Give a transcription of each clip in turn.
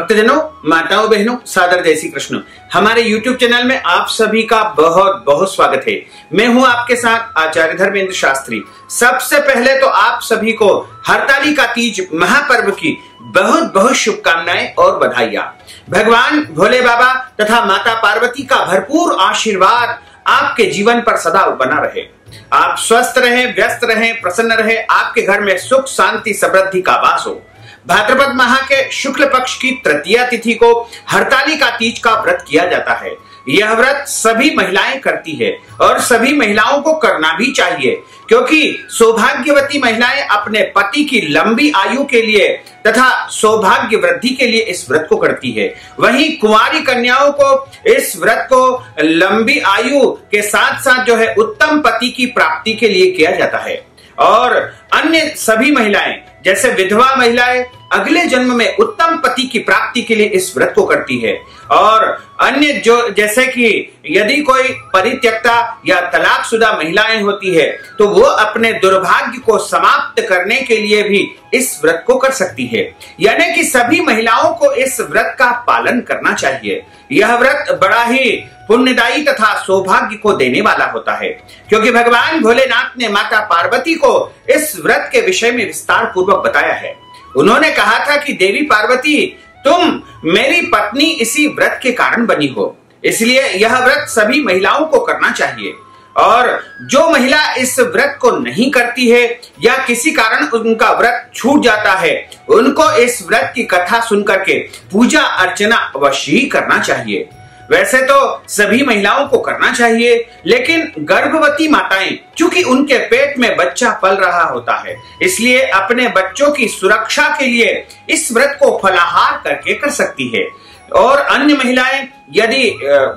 भक्तजनों, माताओं, बहनों, सादर जय श्री कृष्ण। हमारे YouTube चैनल में आप सभी का बहुत बहुत स्वागत है। मैं हूं आपके साथ आचार्य धर्मेंद्र शास्त्री। सबसे पहले तो आप सभी को हरतालिका तीज महापर्व की बहुत बहुत शुभकामनाएं और बधाइयां। भगवान भोले बाबा तथा माता पार्वती का भरपूर आशीर्वाद आपके जीवन पर सदा बना रहे। आप स्वस्थ रहें, व्यस्त रहें, प्रसन्न रहें, आपके घर में सुख शांति समृद्धि का वास हो। भाद्रपद माह के शुक्ल पक्ष की तृतीया तिथि को हरतालिका तीज का व्रत किया जाता है। यह व्रत सभी महिलाएं करती है और सभी महिलाओं को करना भी चाहिए, क्योंकि सौभाग्यवती महिलाएं अपने पति की लंबी आयु के लिए तथा सौभाग्य वृद्धि के लिए इस व्रत को करती है। वहीं कुंवारी कन्याओं को इस व्रत को लंबी आयु के साथ साथ जो है उत्तम पति की प्राप्ति के लिए किया जाता है। और अन्य सभी महिलाएं जैसे विधवा महिलाएं अगले जन्म में उत्तम पति की प्राप्ति के लिए इस व्रत को करती है। और अन्य जो जैसे कि यदि कोई परित्यक्ता या तलाकशुदा महिलाएं होती है तो वो अपने दुर्भाग्य को समाप्त करने के लिए भी इस व्रत को कर सकती है। यानी कि सभी महिलाओं को इस व्रत का पालन करना चाहिए। यह व्रत बड़ा ही पुण्यदायी तथा सौभाग्य को देने वाला होता है, क्योंकि भगवान भोलेनाथ ने माता पार्वती को इस व्रत के विषय में विस्तार पूर्वक बताया है। उन्होंने कहा था कि देवी पार्वती, तुम मेरी पत्नी इसी व्रत के कारण बनी हो, इसलिए यह व्रत सभी महिलाओं को करना चाहिए। और जो महिला इस व्रत को नहीं करती है या किसी कारण उनका व्रत छूट जाता है, उनको इस व्रत की कथा सुनकर के पूजा अर्चना अवश्य ही करना चाहिए। वैसे तो सभी महिलाओं को करना चाहिए, लेकिन गर्भवती माताएं चूंकि उनके पेट में बच्चा पल रहा होता है, इसलिए अपने बच्चों की सुरक्षा के लिए इस व्रत को फलाहार करके कर सकती है। और अन्य महिलाएं यदि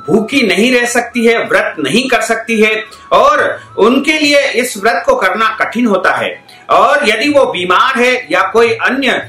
भूखी नहीं रह सकती है, व्रत नहीं कर सकती है और उनके लिए इस व्रत को करना कठिन होता है, और यदि वो बीमार है या कोई अन्य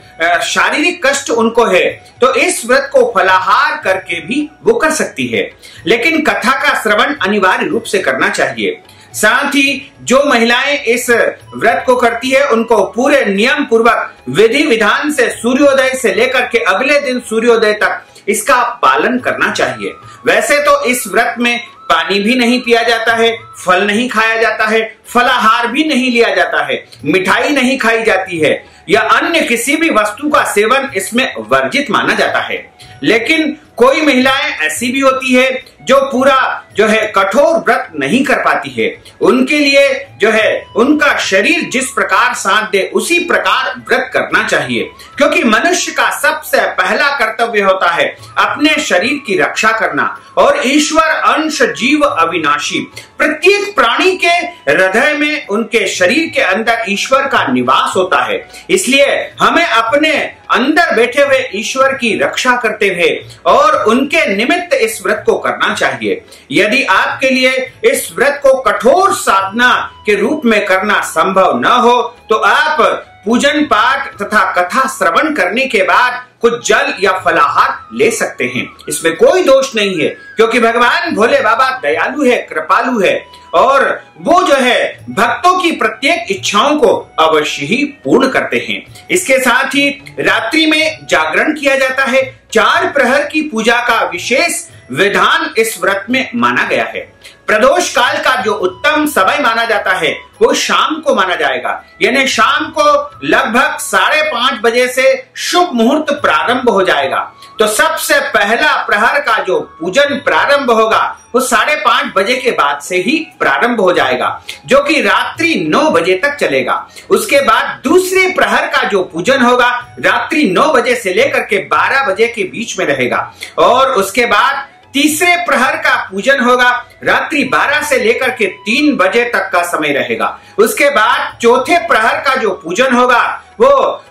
शारीरिक कष्ट उनको है, तो इस व्रत को फलाहार करके भी वो कर सकती है। लेकिन कथा का श्रवण अनिवार्य रूप से करना चाहिए। साथ ही जो महिलाएं इस व्रत को करती है उनको पूरे नियम पूर्वक विधि विधान से सूर्योदय से लेकर के अगले दिन सूर्योदय तक इसका पालन करना चाहिए। वैसे तो इस व्रत में पानी भी नहीं पिया जाता है, फल नहीं खाया जाता है, फलाहार भी नहीं लिया जाता है, मिठाई नहीं खाई जाती है या अन्य किसी भी वस्तु का सेवन इसमें वर्जित माना जाता है। लेकिन कोई महिलाएं ऐसी भी होती है जो पूरा जो है कठोर व्रत नहीं कर पाती है। उनके लिए जो है उनका शरीर जिस प्रकार साथ दे उसी प्रकार व्रत करना चाहिए, क्योंकि मनुष्य का सबसे पहला कर्तव्य होता है अपने शरीर की रक्षा करना। और ईश्वर अंश जीव अविनाशी, प्रत्येक प्राणी के हृदय में उनके शरीर के अंदर ईश्वर का निवास होता है, इसलिए हमें अपने अंदर बैठे हुए ईश्वर की रक्षा करते हुए और उनके निमित्त इस व्रत को करना चाहिए। यदि आपके लिए इस व्रत को कठोर साधना के रूप में करना संभव न हो तो आप पूजन पाठ तथा कथा श्रवण करने के बाद कुछ जल या फलाहार ले सकते हैं। इसमें कोई दोष नहीं है, क्योंकि भगवान भोले बाबा दयालु है, कृपालु है और वो जो है भक्तों की प्रत्येक इच्छाओं को अवश्य ही पूर्ण करते हैं। इसके साथ ही रात्रि में जागरण किया जाता है। 4 प्रहर की पूजा का विशेष विधान इस व्रत में माना गया है। प्रदोष काल का जो उत्तम समय माना जाता है वो शाम को माना जाएगा, यानी शाम को लगभग 5:30 बजे से शुभ मुहूर्त प्रारंभ हो जाएगा। तो सबसे पहला प्रहर का जो पूजन प्रारंभ होगा वो 5:30 बजे के बाद से ही प्रारंभ हो जाएगा, जो कि रात्रि 9 बजे तक चलेगा। उसके बाद दूसरे प्रहर का जो पूजन होगा रात्रि 9 बजे से लेकर के 12 बजे के बीच में रहेगा। और उसके बाद तीसरे प्रहर का पूजन होगा रात्रि 12 से लेकर के 3 बजे तक का समय रहेगा। उसके बाद चौथे प्रहर का जो पूजन होगा वो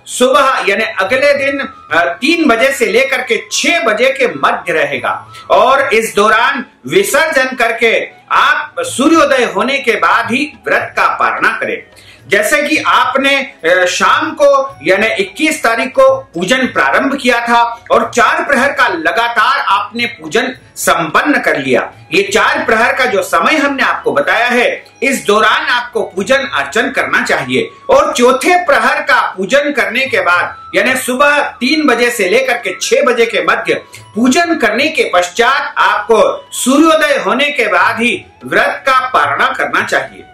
सुबह यानी अगले दिन 3 बजे से लेकर के 6 बजे के मध्य रहेगा। और इस दौरान विसर्जन करके आप सूर्योदय होने के बाद ही व्रत का पारणा करें। जैसे कि आपने शाम को यानी 21 तारीख को पूजन प्रारंभ किया था और 4 प्रहर का लगातार आपने पूजन संपन्न कर लिया। ये 4 प्रहर का जो समय हमने आपको बताया है, इस दौरान आपको पूजन अर्चन करना चाहिए। और चौथे प्रहर का पूजन करने के बाद यानी सुबह 3 बजे से लेकर के 6 बजे के मध्य पूजन करने के पश्चात आपको सूर्योदय होने के बाद ही व्रत का पारणा करना चाहिए।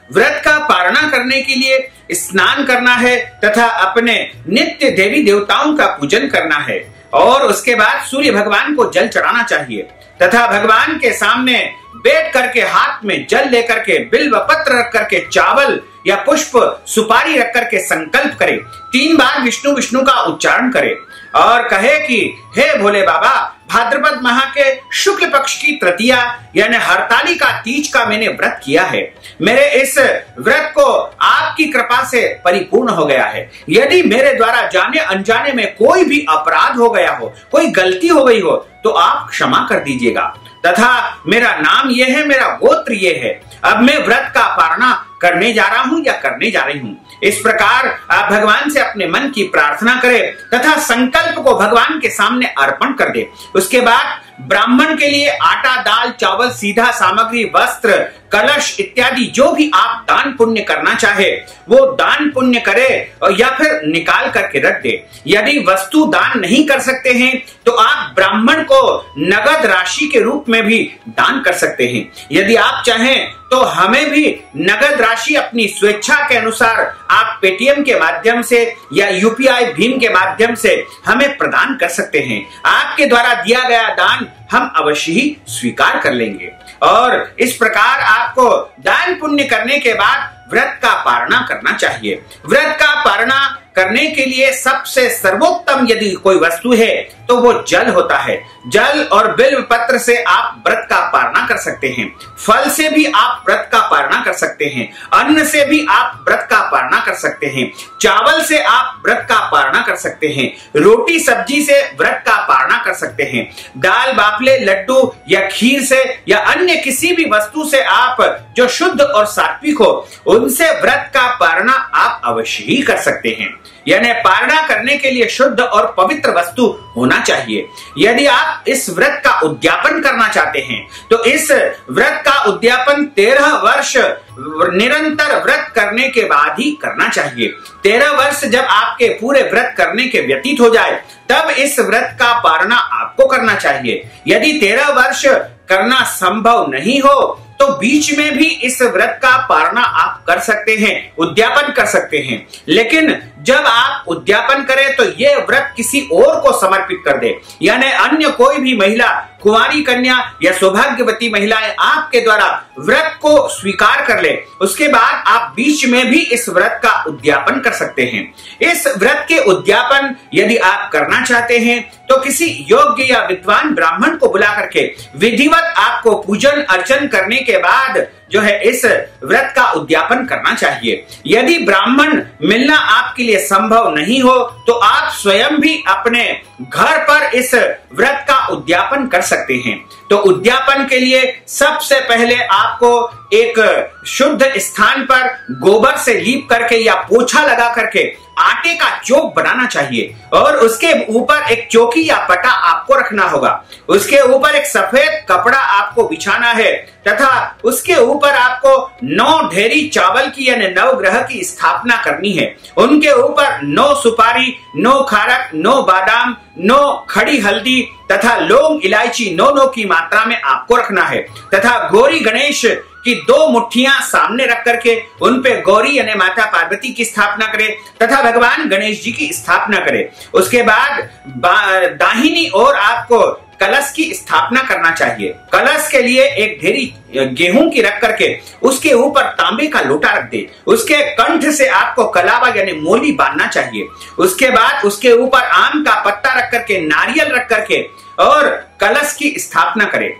व्रत का पारणा करने के लिए स्नान करना है तथा अपने नित्य देवी देवताओं का पूजन करना है और उसके बाद सूर्य भगवान को जल चढ़ाना चाहिए तथा भगवान के सामने बैठ करके हाथ में जल लेकर के बिल्व पत्र रख करके चावल या पुष्प सुपारी रख करके संकल्प करे। 3 बार विष्णु विष्णु का उच्चारण करे और कहे कि हे भोले बाबा, भाद्रपद माह के शुक्ल पक्ष की तृतीया यानी हरतालिका तीज का मैंने व्रत किया है। मेरे इस व्रत को आपकी कृपा से परिपूर्ण हो गया है। यदि मेरे द्वारा जाने अनजाने में कोई भी अपराध हो गया हो, कोई गलती हो गई हो, तो आप क्षमा कर दीजिएगा तथा मेरा नाम यह है, मेरा गोत्र यह है। अब मैं व्रत का पारणा करने जा रहा हूं या करने जा रही हूं। इस प्रकार आप भगवान से अपने मन की प्रार्थना करें तथा संकल्प को भगवान के सामने अर्पण कर दे। उसके बाद ब्राह्मण के लिए आटा, दाल, चावल, सीधा सामग्री, वस्त्र, कलश इत्यादि जो भी आप दान पुण्य करना चाहे वो दान पुण्य करे या फिर निकाल करके रख दे। यदि वस्तु दान नहीं कर सकते हैं तो आप ब्राह्मण को नगद राशि के रूप में भी दान कर सकते हैं। यदि आप चाहें तो हमें भी नगद राशि अपनी स्वेच्छा के अनुसार आप पेटीएम के माध्यम से या यूपीआई भीम के माध्यम से हमें प्रदान कर सकते हैं। आपके द्वारा दिया गया दान हम अवश्य ही स्वीकार कर लेंगे। और इस प्रकार आपको दान पुण्य करने के बाद व्रत का पारणा करना चाहिए। व्रत का पारणा करने के लिए सबसे सर्वोत्तम यदि कोई वस्तु है तो वो जल होता है। जल और बिल्व पत्र से आप व्रत का पारणा कर सकते हैं। फल से भी आप व्रत का पारणा कर सकते हैं। अन्न से भी आप व्रत का पारणा कर सकते हैं। चावल से आप व्रत का पारणा कर सकते हैं। रोटी सब्जी से व्रत का पारणा कर सकते हैं। दाल बाफले, लड्डू या खीर से या अन्य किसी भी वस्तु से आप जो शुद्ध और सात्विक हो उनसे व्रत का पारणा आप अवश्य ही कर सकते हैं। यानी पारणा करने के लिए शुद्ध और पवित्र वस्तु होना चाहिए। यदि आप इस व्रत का उद्यापन करना चाहते हैं तो इस व्रत का उद्यापन 13 वर्ष निरंतर व्रत करने के बाद ही करना चाहिए। 13 वर्ष जब आपके पूरे व्रत करने के व्यतीत हो जाए तब इस व्रत का पारणा आपको करना चाहिए। यदि 13 वर्ष करना संभव नहीं हो तो बीच में भी इस व्रत का पारणा आप कर सकते हैं, उद्यापन कर सकते हैं। लेकिन जब आप उद्यापन करें तो यह व्रत किसी और को समर्पित कर दे। यानी अन्य कोई भी महिला, कुंवारी कन्या या सौभाग्यवती महिलाएं आपके द्वारा व्रत को स्वीकार कर ले, उसके बाद आप बीच में भी इस व्रत का उद्यापन कर सकते हैं। इस व्रत के उद्यापन यदि आप करना चाहते हैं तो किसी योग्य या विद्वान ब्राह्मण को बुला करके विधिवत आपको पूजन अर्चन करने के बाद जो है इस व्रत का उद्यापन करना चाहिए। यदि ब्राह्मण मिलना आपके लिए संभव नहीं हो तो आप स्वयं भी अपने घर पर इस व्रत का उद्यापन कर सकते हैं। तो उद्यापन के लिए सबसे पहले आपको एक शुद्ध स्थान पर गोबर से लीप करके या पोछा लगा करके आटे का चौक बनाना चाहिए और उसके ऊपर एक चौकी या पटा आपको रखना होगा। उसके ऊपर एक सफेद कपड़ा आपको बिछाना है तथा उसके ऊपर आपको 9 ढेरी चावल की यानी 9 ग्रह की स्थापना करनी है। उनके ऊपर 9 सुपारी, 9 खारक, 9 बादाम, 9 खड़ी हल्दी तथा लौंग इलायची 9 की मात्रा में आपको रखना है तथा गौरी गणेश की 2 मुट्ठियां सामने रख करके उन पे गौरी यानी माता पार्वती की स्थापना करे तथा भगवान गणेश जी की स्थापना करे। उसके बाद दाहिनी ओर आपको कलश की स्थापना करना चाहिए। कलश के लिए एक ढेरी गेहूं की रख करके उसके ऊपर तांबे का लोटा रख दे। उसके कंठ से आपको कलावा यानी मोली बांधना चाहिए। उसके बाद उसके ऊपर आम का पत्ता रख करके, नारियल रख करके और कलश की स्थापना करे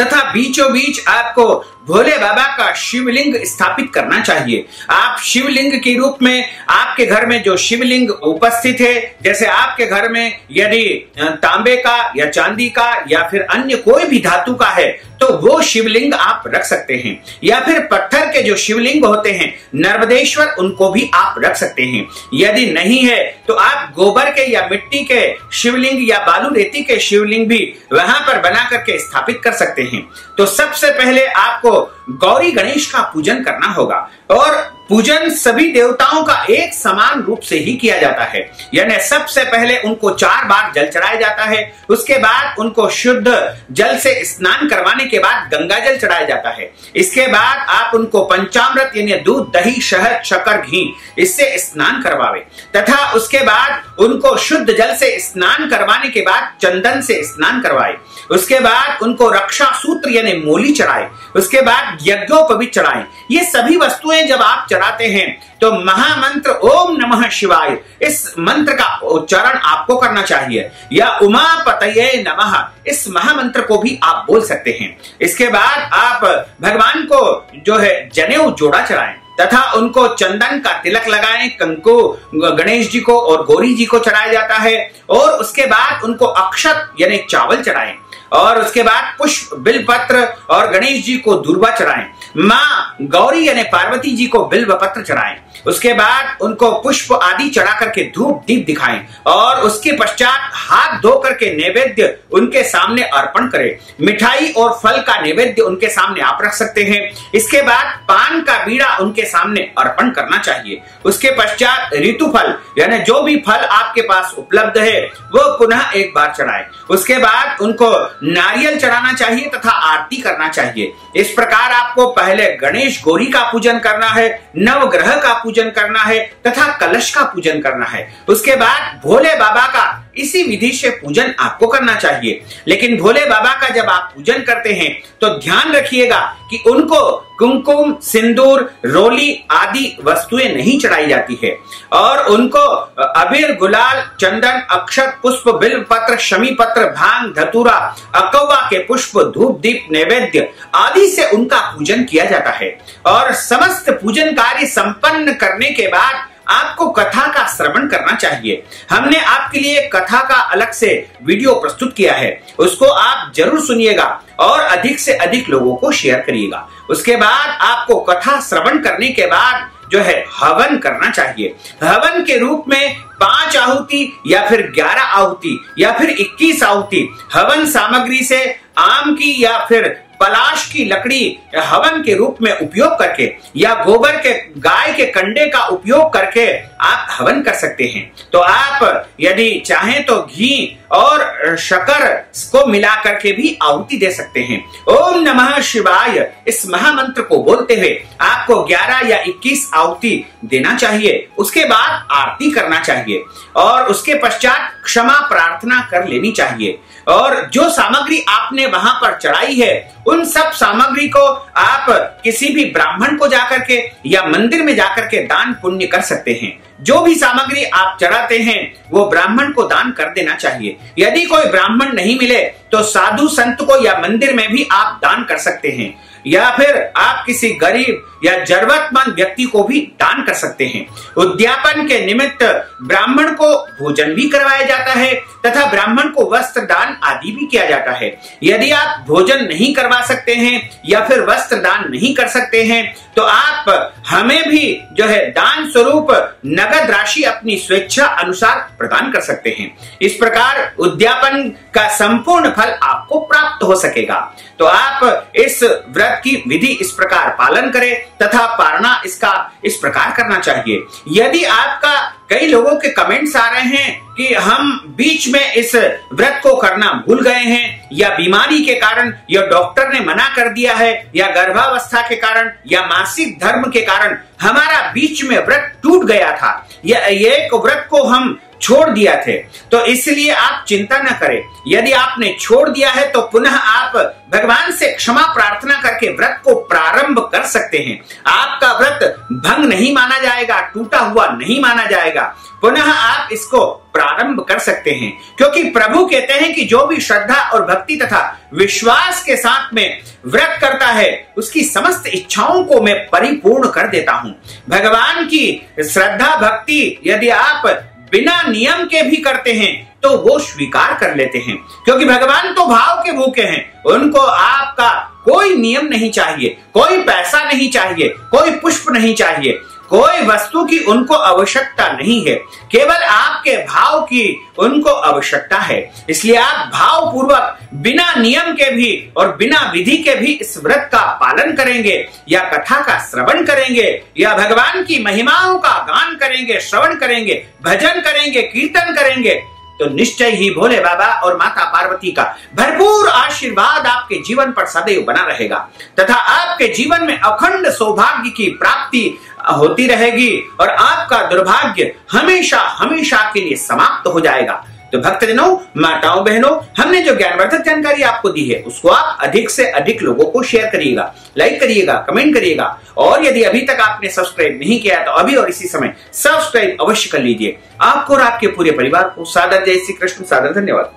तथा बीचों बीच आपको भोले बाबा का शिवलिंग स्थापित करना चाहिए। आप शिवलिंग के रूप में आपके घर में जो शिवलिंग उपस्थित है, जैसे आपके घर में यदि तांबे का या चांदी का या फिर अन्य कोई भी धातु का है तो वो शिवलिंग आप रख सकते हैं, या फिर पत्थर के जो शिवलिंग होते हैं नर्मदेश्वर, उनको भी आप रख सकते हैं। यदि नहीं है तो आप गोबर के या मिट्टी के शिवलिंग या बालू रेती के शिवलिंग भी वहां पर बना करके स्थापित कर सकते हैं। तो सबसे पहले आपको गौरी गणेश का पूजन करना होगा, और पूजन सभी देवताओं का एक समान रूप से ही किया जाता है। यानी सबसे पहले उनको 4 बार जल चढ़ाया जाता है, उसके बाद उनको शुद्ध जल से स्नान करवाने के बाद गंगा जल चढ़ाया जाता है। इसके बाद आप उनको पंचामृत यानी दूध, दही, शहद, शक्कर, घी इससे स्नान करवावे, तथा उसके बाद उनको शुद्ध जल से स्नान करवाने के बाद चंदन से स्नान करवाए। उसके बाद उनको रक्षा सूत्र यानी मोली चढ़ाए, उसके बाद यज्ञोपवीत चढ़ाए। ये सभी वस्तुएं जब आप चढ़ाते हैं तो महामंत्र ओम नमः शिवाय इस मंत्र का उच्चारण आपको करना चाहिए, या उमापतये नमः इस महामंत्र को भी आप बोल सकते हैं। इसके बाद आप भगवान को जो है जनेऊ जोड़ा चढ़ाएं तथा उनको चंदन का तिलक लगाएं। कंकु गणेश जी को और गौरी जी को चढ़ाया जाता है, और उसके बाद उनको अक्षत यानी चावल चढ़ाएं, और उसके बाद पुष्प, बिलपत्र और गणेश जी को दूर्वा चढ़ाएं। माँ गौरी यानी पार्वती जी को बिल्व पत्र चढ़ाएं। उसके बाद उनको पुष्प आदि चढ़ा करके धूप दीप दिखाएं, और उसके पश्चात हाथ धो करके नैवेद्य उनके सामने अर्पण करें। मिठाई और फल का नैवेद्य उनके सामने आप रख सकते हैं। इसके बाद पान का बीड़ा उनके सामने अर्पण करना चाहिए। उसके पश्चात ऋतु फल यानी जो भी फल आपके पास उपलब्ध है वो पुनः एक बार चढ़ाएं। उसके बाद उनको नारियल चढ़ाना चाहिए तथा आरती करना चाहिए। इस प्रकार आपको पहले गणेश गौरी का पूजन करना है, नवग्रह का पूजन करना है तथा कलश का पूजन करना है। उसके बाद भोले बाबा का इसी विधि से पूजन आपको करना चाहिए। लेकिन भोले बाबा का जब आप पूजन करते हैं तो ध्यान रखिएगा कि उनको कुमकुम, सिंदूर, रोली आदि वस्तुएं नहीं चढ़ाई जाती है, और उनको अबीर, गुलाल, चंदन, अक्षत, पुष्प, बिल्व पत्र, शमी पत्र, भांग, धतूरा, अकौवा के पुष्प, धूप दीप, नैवेद्य आदि से उनका पूजन किया जाता है। और समस्त पूजन कार्य संपन्न करने के बाद आपको कथा का श्रवण करना चाहिए। हमने आपके लिए कथा का अलग से वीडियो प्रस्तुत किया है, उसको आप जरूर सुनिएगा और अधिक से अधिक लोगों को शेयर करिएगा। उसके बाद आपको कथा श्रवण करने के बाद जो है हवन करना चाहिए। हवन के रूप में 5 आहुति या फिर 11 आहुति या फिर 21 आहुति हवन सामग्री से आम की या फिर पलाश की लकड़ी हवन के रूप में उपयोग करके या गोबर के गाय के कंडे का उपयोग करके आप हवन कर सकते हैं। तो आप यदि चाहें तो घी और शक्कर को मिला करके भी आहुति दे सकते हैं। ओम नमः शिवाय इस महामंत्र को बोलते हुए आपको 11 या 21 आहुति देना चाहिए। उसके बाद आरती करना चाहिए और उसके पश्चात क्षमा प्रार्थना कर लेनी चाहिए। और जो सामग्री आपने वहां पर चढ़ाई है उन सब सामग्री को आप किसी भी ब्राह्मण को जाकर के या मंदिर में जाकर के दान पुण्य कर सकते हैं। जो भी सामग्री आप चढ़ाते हैं वो ब्राह्मण को दान कर देना चाहिए। यदि कोई ब्राह्मण नहीं मिले तो साधु संत को या मंदिर में भी आप दान कर सकते हैं, या फिर आप किसी गरीब या जरूरतमंद व्यक्ति को भी दान कर सकते हैं। उद्यापन के निमित्त ब्राह्मण को भोजन भी करवाया जाता है तथा ब्राह्मण को वस्त्र दान आदि भी किया जाता है। यदि आप भोजन नहीं करवा सकते हैं या फिर वस्त्र दान नहीं कर सकते हैं तो आप हमें भी जो है दान स्वरूप नगद राशि अपनी स्वेच्छा अनुसार प्रदान कर सकते हैं। इस प्रकार उद्यापन का संपूर्ण फल आपको प्राप्त हो सकेगा। तो आप इस व्रत की विधि इस प्रकार पालन करें तथा पारणा इसका इस प्रकार करना चाहिए। यदि आपका कई लोगों के कमेंट्स आ रहे हैं कि हम बीच में इस व्रत को करना भूल गए हैं, या बीमारी के कारण, या डॉक्टर ने मना कर दिया है, या गर्भावस्था के कारण, या मासिक धर्म के कारण हमारा बीच में व्रत टूट गया था, या एक व्रत को हम छोड़ दिया थे, तो इसलिए आप चिंता न करें। यदि आपने छोड़ दिया है तो पुनः आप भगवान से क्षमा प्रार्थना करके व्रत को प्रारंभ कर सकते हैं। आपका व्रत भंग नहीं माना जाएगा, टूटा हुआ नहीं माना जाएगा, पुनः आप इसको प्रारंभ कर सकते हैं। क्योंकि प्रभु कहते हैं कि जो भी श्रद्धा और भक्ति तथा विश्वास के साथ में व्रत करता है उसकी समस्त इच्छाओं को मैं परिपूर्ण कर देता हूं। भगवान की श्रद्धा भक्ति यदि आप बिना नियम के भी करते हैं तो वो स्वीकार कर लेते हैं, क्योंकि भगवान तो भाव के भूखे हैं। उनको आपका कोई नियम नहीं चाहिए, कोई पैसा नहीं चाहिए, कोई पुष्प नहीं चाहिए, कोई वस्तु की उनको आवश्यकता नहीं है, केवल आपके भाव की उनको आवश्यकता है। इसलिए आप भाव पूर्वक बिना नियम के भी और बिना विधि के भी इस व्रत का पालन करेंगे, या कथा का श्रवण करेंगे, या भगवान की महिमाओं का गान करेंगे, श्रवण करेंगे, भजन करेंगे, कीर्तन करेंगे, तो निश्चय ही भोले बाबा और माता पार्वती का भरपूर आशीर्वाद आपके जीवन पर सदैव बना रहेगा तथा आपके जीवन में अखंड सौभाग्य की प्राप्ति होती रहेगी और आपका दुर्भाग्य हमेशा हमेशा के लिए समाप्त हो जाएगा। तो भक्तजनों, माताओं, बहनों, हमने जो ज्ञानवर्धक जानकारी आपको दी है उसको आप अधिक से अधिक लोगों को शेयर करिएगा, लाइक करिएगा, कमेंट करिएगा, और यदि अभी तक आपने सब्सक्राइब नहीं किया तो अभी और इसी समय सब्सक्राइब अवश्य कर लीजिए। आपको और आपके पूरे परिवार को सादर जय श्री कृष्ण, सादर धन्यवाद।